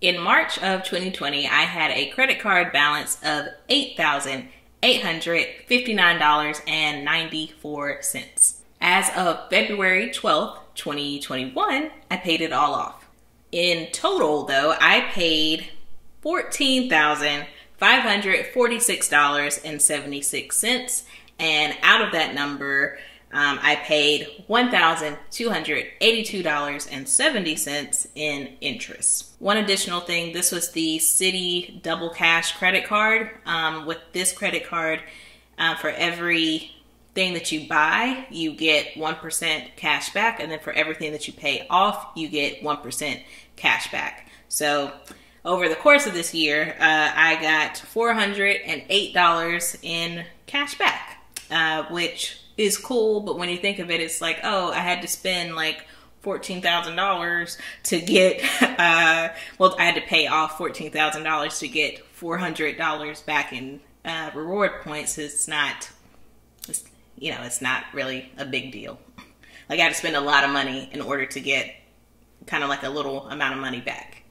In March of 2020, I had a credit card balance of $8,859.94. As of February 12th, 2021, I paid it all off. In total, though, I paid $14,546.76, and out of that number, I paid $1,282.70 in interest. One additional thing, this was the Citi Double Cash credit card. With this credit card, for every thing that you buy, you get 1% cash back, and then for everything that you pay off, you get 1% cash back. So over the course of this year, I got $408 in cash back, which is cool, but when you think of it, it's like, oh, I had to spend like $14,000 to get, well, I had to pay off $14,000 to get $400 back in reward points. It's not, it's not really a big deal. Like, I had to spend a lot of money in order to get kind of like a little amount of money back.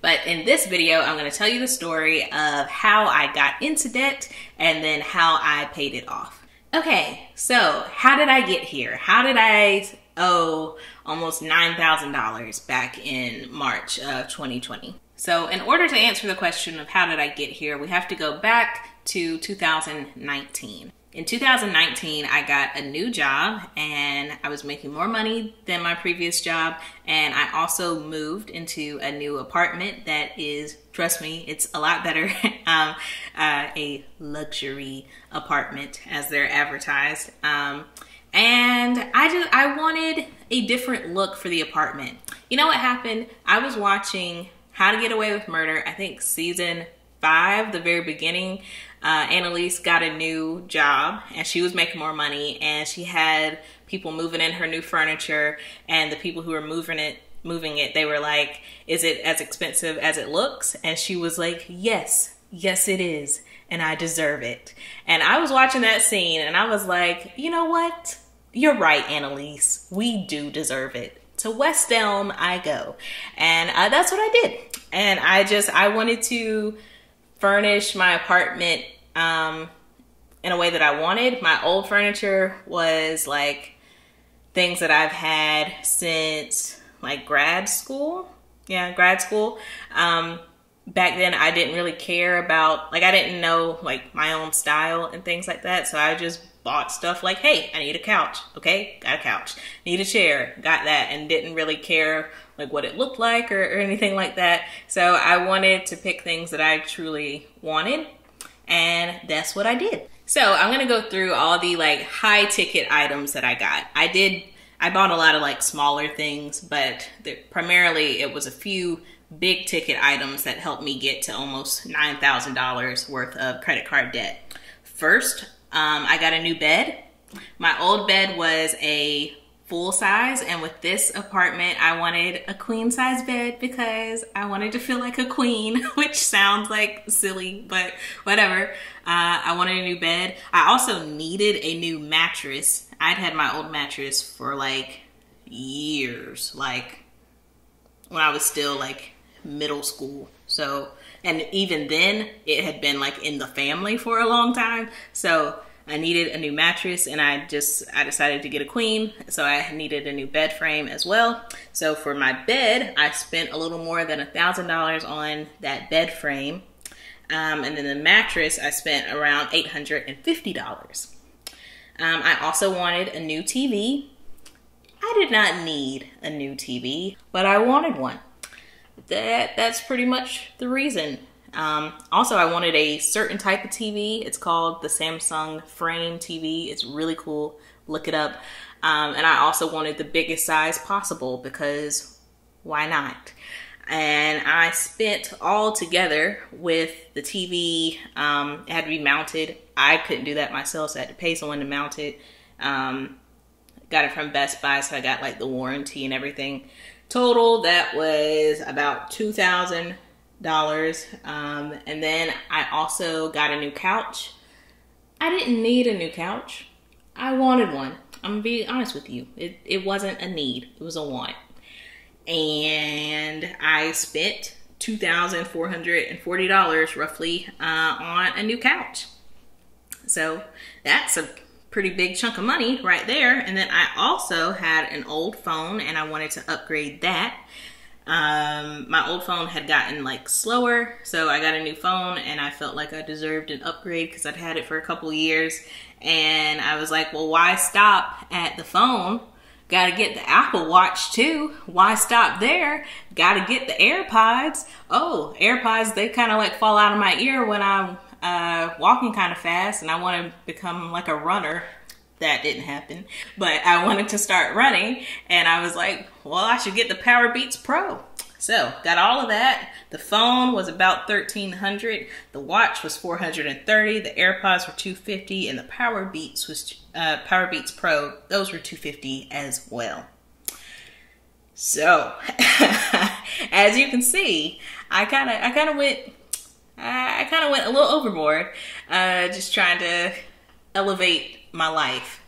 But in this video, I'm going to tell you the story of how I got into debt and then how I paid it off. Okay, so how did I get here? How did I owe almost $9,000 back in March of 2020? So in order to answer the question of how did I get here, we have to go back to 2019. In 2019, I got a new job and I was making more money than my previous job. And I also moved into a new apartment that is, trust me, it's a lot better, a luxury apartment as they're advertised. And I wanted a different look for the apartment. You know what happened? I was watching How to Get Away with Murder, I think season 5, the very beginning. Annalise got a new job and she was making more money, and she had people moving in her new furniture, and the people who were moving it, they were like, is it as expensive as it looks? And she was like, yes it is, and I deserve it. And I was watching that scene and I was like, you know what? You're right, Annalise. We do deserve it. To West Elm I go. And that's what I did. And I wanted to furnish my apartment in a way that I wanted. My old furniture was like things that I've had since like grad school. Yeah, grad school. Back then I didn't really care about, like, I didn't know like my own style and things like that. So I just bought stuff like, hey, I need a couch. Okay, got a couch. Need a chair, got that, and didn't really care like what it looked like or anything like that. So I wanted to pick things that I truly wanted, and that's what I did. So I'm gonna go through all the like high ticket items that I got. I bought a lot of like smaller things, but primarily it was a few big ticket items that helped me get to almost $9,000 worth of credit card debt. First, I got a new bed. My old bed was a full size, and with this apartment I wanted a queen size bed because I wanted to feel like a queen, which sounds like silly, but whatever. I wanted a new bed. I also needed a new mattress. I'd had my old mattress for like years, like when I was still like middle school. So, and even then it had been like in the family for a long time. So I needed a new mattress, and I decided to get a queen. So I needed a new bed frame as well. So for my bed, I spent a little more than $1,000 on that bed frame. And then the mattress, I spent around $850. I also wanted a new TV. I did not need a new TV, but I wanted one. That's pretty much the reason. Also, I wanted a certain type of TV. It's called the Samsung Frame TV. It's really cool. Look it up. And I also wanted the biggest size possible because why not? And I spent all together with the TV. It had to be mounted. I couldn't do that myself, so I had to pay someone to mount it. Got it from Best Buy, so I got like the warranty and everything. Total, that was about $2,000. And then I also got a new couch. I didn't need a new couch. I wanted one. I'm gonna be honest with you. It wasn't a need, it was a want. And I spent $2,440 roughly on a new couch. So that's a pretty big chunk of money right there. And then I also had an old phone and I wanted to upgrade that. My old phone had gotten like slower, so I got a new phone and I felt like I deserved an upgrade because I'd had it for a couple of years. And I was like, well, why stop at the phone? Got to get the Apple Watch too. Why stop there? Got to get the AirPods. Oh, AirPods, they kind of like fall out of my ear when I'm walking kind of fast and I want to become like a runner. That didn't happen, but I wanted to start running and I was like, well, I should get the Power Beats Pro. So got all of that. The phone was about $1,300. The watch was $430. The AirPods were $250, and the Power Beats Pro. Those were $250 as well. So as you can see, I kind of went a little overboard, just trying to elevate my life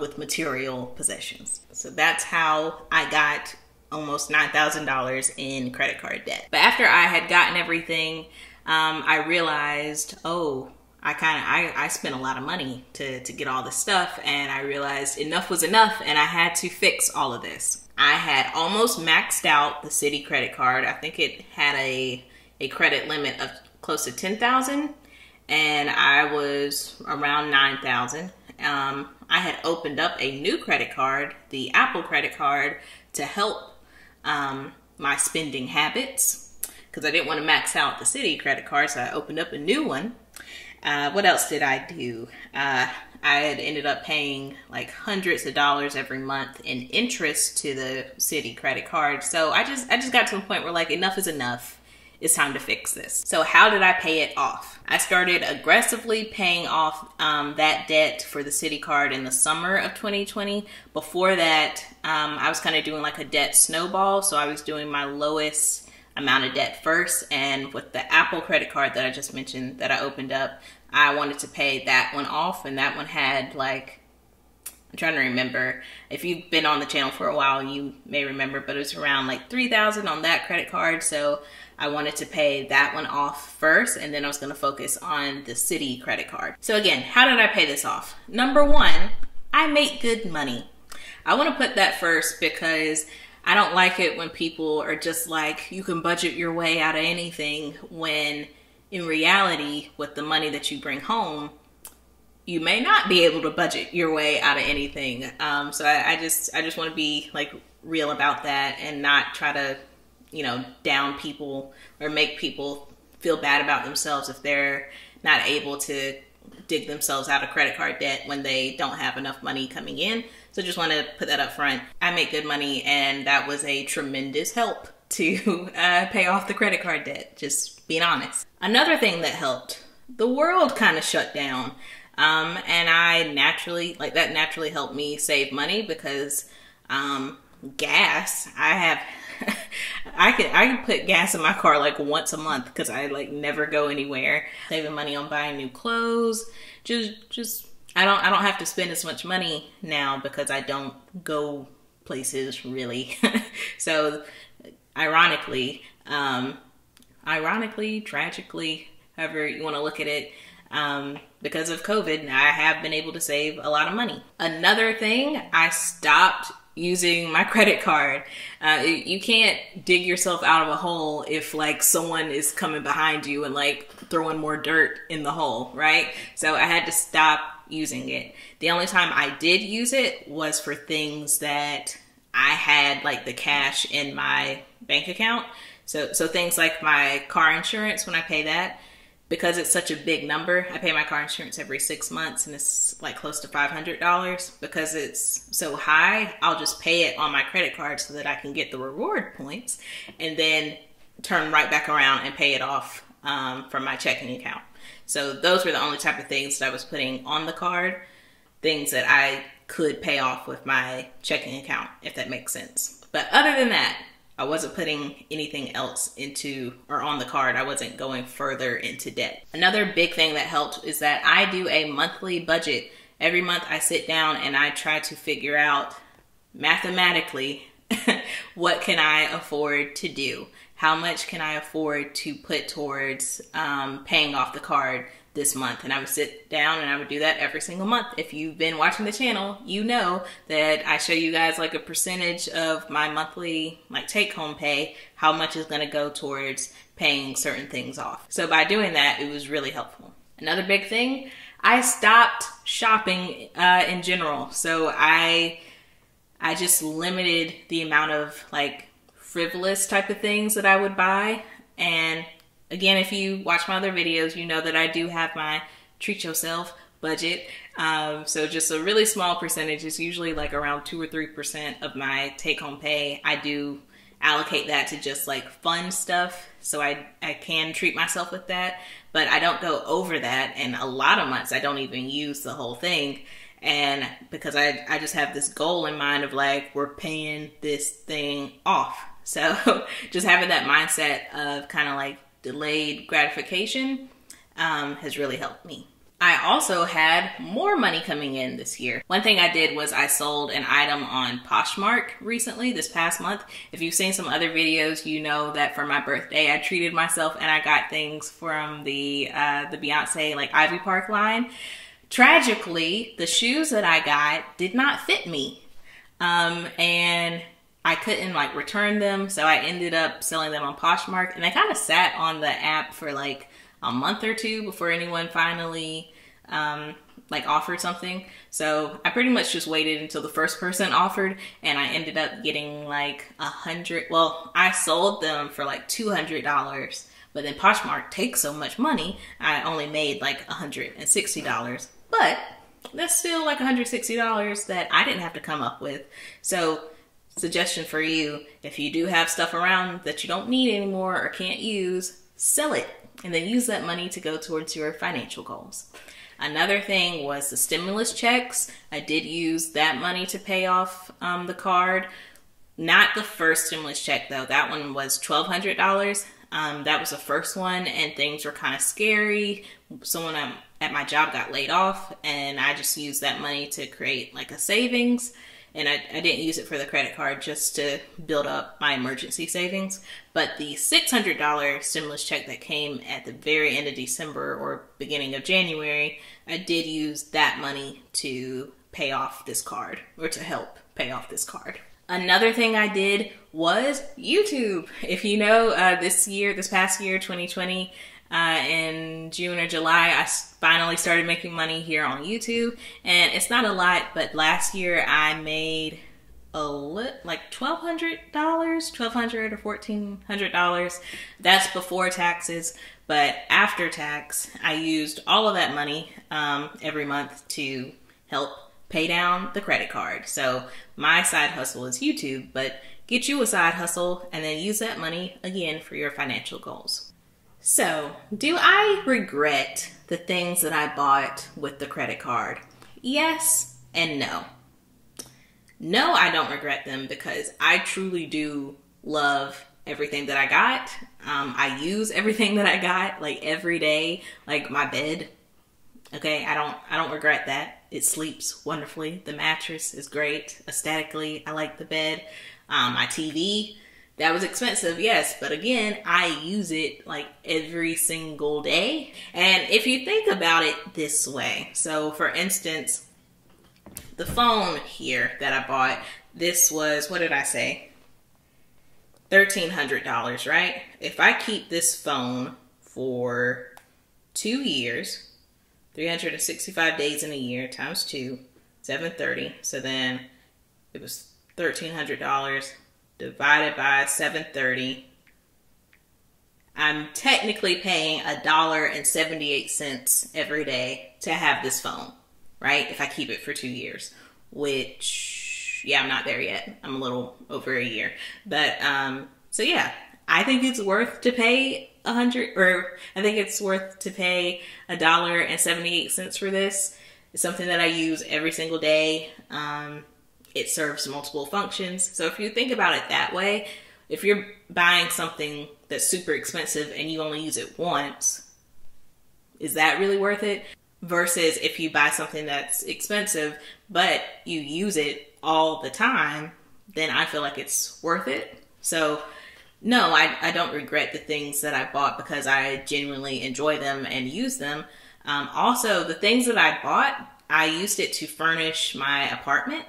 with material possessions. So that's how I got almost $9,000 in credit card debt. But after I had gotten everything, I realized, oh, I spent a lot of money to get all this stuff, and I realized enough was enough and I had to fix all of this. I had almost maxed out the Citi credit card. I think it had a credit limit of close to $10,000 and I was around $9,000. I had opened up a new credit card, the Apple credit card, to help my spending habits because I didn't want to max out the Citi credit card, so I opened up a new one. What else did I do? I had ended up paying like hundreds of dollars every month in interest to the Citi credit card. So I just got to a point where like enough is enough. It's time to fix this. So how did I pay it off? I started aggressively paying off that debt for the Citi card in the summer of 2020. Before that, I was kind of doing like a debt snowball. So I was doing my lowest amount of debt first. And with the Apple credit card that I just mentioned that I opened up, I wanted to pay that one off. And that one had like, I'm trying to remember. If you've been on the channel for a while, you may remember, but it was around like $3,000 on that credit card. So I wanted to pay that one off first, and then I was going to focus on the Citi credit card. So again, how did I pay this off? Number one, I make good money. I want to put that first because I don't like it when people are just like, you can budget your way out of anything, when in reality, with the money that you bring home, you may not be able to budget your way out of anything. So I just want to be like real about that and not try to, down people or make people feel bad about themselves if they're not able to dig themselves out of credit card debt when they don't have enough money coming in. So just want to put that up front. I make good money, and that was a tremendous help to pay off the credit card debt, just being honest. Another thing that helped, the world kind of shut down. And that naturally helped me save money because gas, I can put gas in my car like once a month because I like never go anywhere. Saving money on buying new clothes. Just I don't have to spend as much money now because I don't go places really. So ironically, tragically, however you want to look at it, because of COVID, I have been able to save a lot of money. Another thing, I stopped using my credit card. You can't dig yourself out of a hole if like someone is coming behind you and like throwing more dirt in the hole, right? So I had to stop using it. The only time I did use it was for things that I had like the cash in my bank account. So things like my car insurance, when I pay that, because it's such a big number, I pay my car insurance every 6 months and it's like close to $500. Because it's so high, I'll just pay it on my credit card so that I can get the reward points and then turn right back around and pay it off from my checking account. So those were the only type of things that I was putting on the card, things that I could pay off with my checking account, if that makes sense. But other than that, I wasn't putting anything else into or on the card. I wasn't going further into debt. Another big thing that helped is that I do a monthly budget. Every month I sit down and I try to figure out mathematically what can I afford to do? How much can I afford to put towards paying off the card this month? And I would sit down and I would do that every single month. If you've been watching the channel, you know that I show you guys like a percentage of my monthly like take-home pay, how much is going to go towards paying certain things off. So by doing that, it was really helpful. Another big thing, I stopped shopping in general. So I just limited the amount of like frivolous type of things that I would buy. And again, if you watch my other videos, you know that I do have my treat yourself budget. So just a really small percentage, is usually like around 2 or 3% of my take home pay. I do allocate that to just like fun stuff. So I can treat myself with that, but I don't go over that. And a lot of months I don't even use the whole thing. And because I just have this goal in mind of like, we're paying this thing off. So just having that mindset of kind of like delayed gratification has really helped me. I also had more money coming in this year. One thing I did was I sold an item on Poshmark recently, this past month. If you've seen some other videos, you know that for my birthday, I treated myself and I got things from the Beyonce like Ivy Park line. Tragically, the shoes that I got did not fit me. And I couldn't like return them. So I ended up selling them on Poshmark, and they kind of sat on the app for like a month or two before anyone finally like offered something. So I pretty much just waited until the first person offered, and I ended up getting like well, I sold them for like $200, but then Poshmark takes so much money, I only made like $160. But that's still like $160 that I didn't have to come up with. So suggestion for you, if you do have stuff around that you don't need anymore or can't use, sell it and then use that money to go towards your financial goals. Another thing was the stimulus checks. I did use that money to pay off the card. Not the first stimulus check though. That one was $1,200. That was the first one, and things were kind of scary. Someone at my job got laid off, and I just used that money to create like a savings. And I didn't use it for the credit card, just to build up my emergency savings. But the $600 stimulus check that came at the very end of December or beginning of January, I did use that money to pay off this card, or to help pay off this card. Another thing I did was YouTube. If you know, this past year, 2020, in June or July, I finally started making money here on YouTube. And it's not a lot, but last year I made like $1,200 or $1,400. That's before taxes. But after tax, I used all of that money every month to help pay down the credit card. So my side hustle is YouTube, but get you a side hustle and then use that money again for your financial goals. So, do I regret the things that I bought with the credit card? Yes and no. No, I don't regret them, because I truly do love everything that I got. I use everything that I got like every day, like my bed. Okay, I don't regret that. It sleeps wonderfully. The mattress is great. Aesthetically, I like the bed. My TV, that was expensive, yes, but again, I use it like every single day. And if you think about it this way, so for instance, the phone here that I bought, this was, what did I say? $1,300, right? If I keep this phone for 2 years, 365 days in a year times 2, 730. So then it was $1,300 divided by 730. I'm technically paying $1.78 every day to have this phone, right? If I keep it for 2 years, which, yeah, I'm not there yet. I'm a little over a year. But, so yeah, I think it's worth to pay $1.78 for this. It's something that I use every single day. It serves multiple functions. So if you think about it that way, if you're buying something that's super expensive and you only use it once, is that really worth it? Versus if you buy something that's expensive, but you use it all the time, then I feel like it's worth it. So no, I don't regret the things that I bought because I genuinely enjoy them and use them. Also, the things that I bought, I used it to furnish my apartment.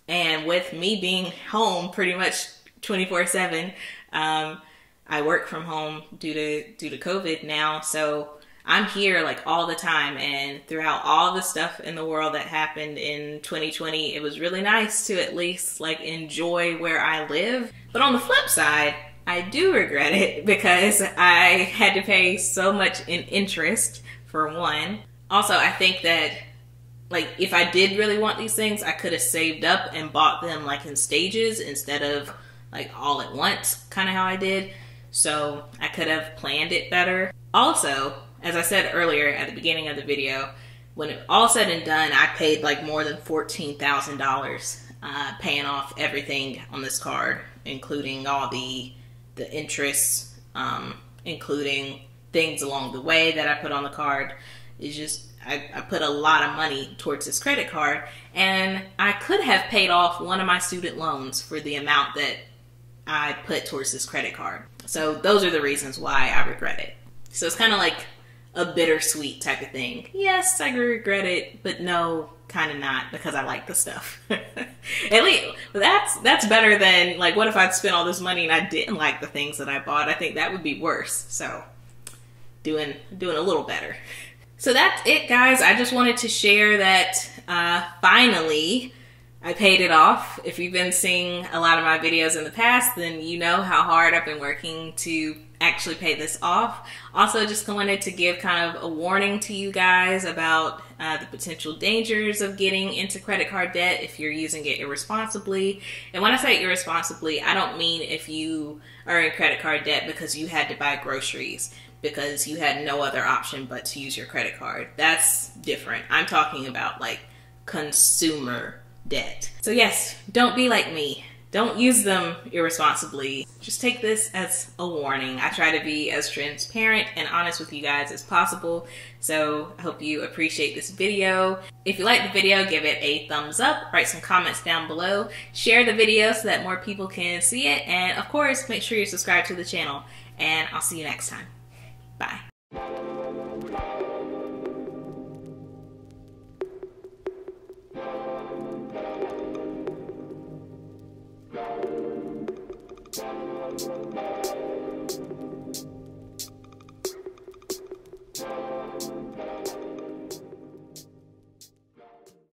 And with me being home pretty much 24/7, I work from home due to COVID now. So I'm here like all the time, and throughout all the stuff in the world that happened in 2020, it was really nice to at least like enjoy where I live. But on the flip side, I do regret it because I had to pay so much in interest, for one. Also, I think that like if I did really want these things, I could have saved up and bought them like in stages instead of like all at once, kind of how I did. So I could have planned it better. Also, as I said earlier at the beginning of the video, when it all said and done, I paid like more than $14,000 paying off everything on this card, including all the interests, including things along the way that I put on the card. It's just, I put a lot of money towards this credit card, and I could have paid off one of my student loans for the amount that I put towards this credit card. So those are the reasons why I regret it. So it's kind of like a bittersweet type of thing. Yes, I regret it, but no, kind of not, because I like the stuff. At least that's better than like, what if I'd spent all this money and I didn't like the things that I bought? I think that would be worse. So doing a little better. So that's it, guys. I just wanted to share that finally I paid it off. If you've been seeing a lot of my videos in the past, then you know how hard I've been working to actually pay this off. Also, just wanted to give kind of a warning to you guys about the potential dangers of getting into credit card debt if you're using it irresponsibly. And when I say irresponsibly, I don't mean if you are in credit card debt because you had to buy groceries, because you had no other option but to use your credit card. That's different. I'm talking about like consumer debt. So yes, don't be like me. Don't use them irresponsibly. Just take this as a warning. I try to be as transparent and honest with you guys as possible. So I hope you appreciate this video. If you like the video, give it a thumbs up, write some comments down below, share the video so that more people can see it, and of course, make sure you're subscribed to the channel. And I'll see you next time. Bye.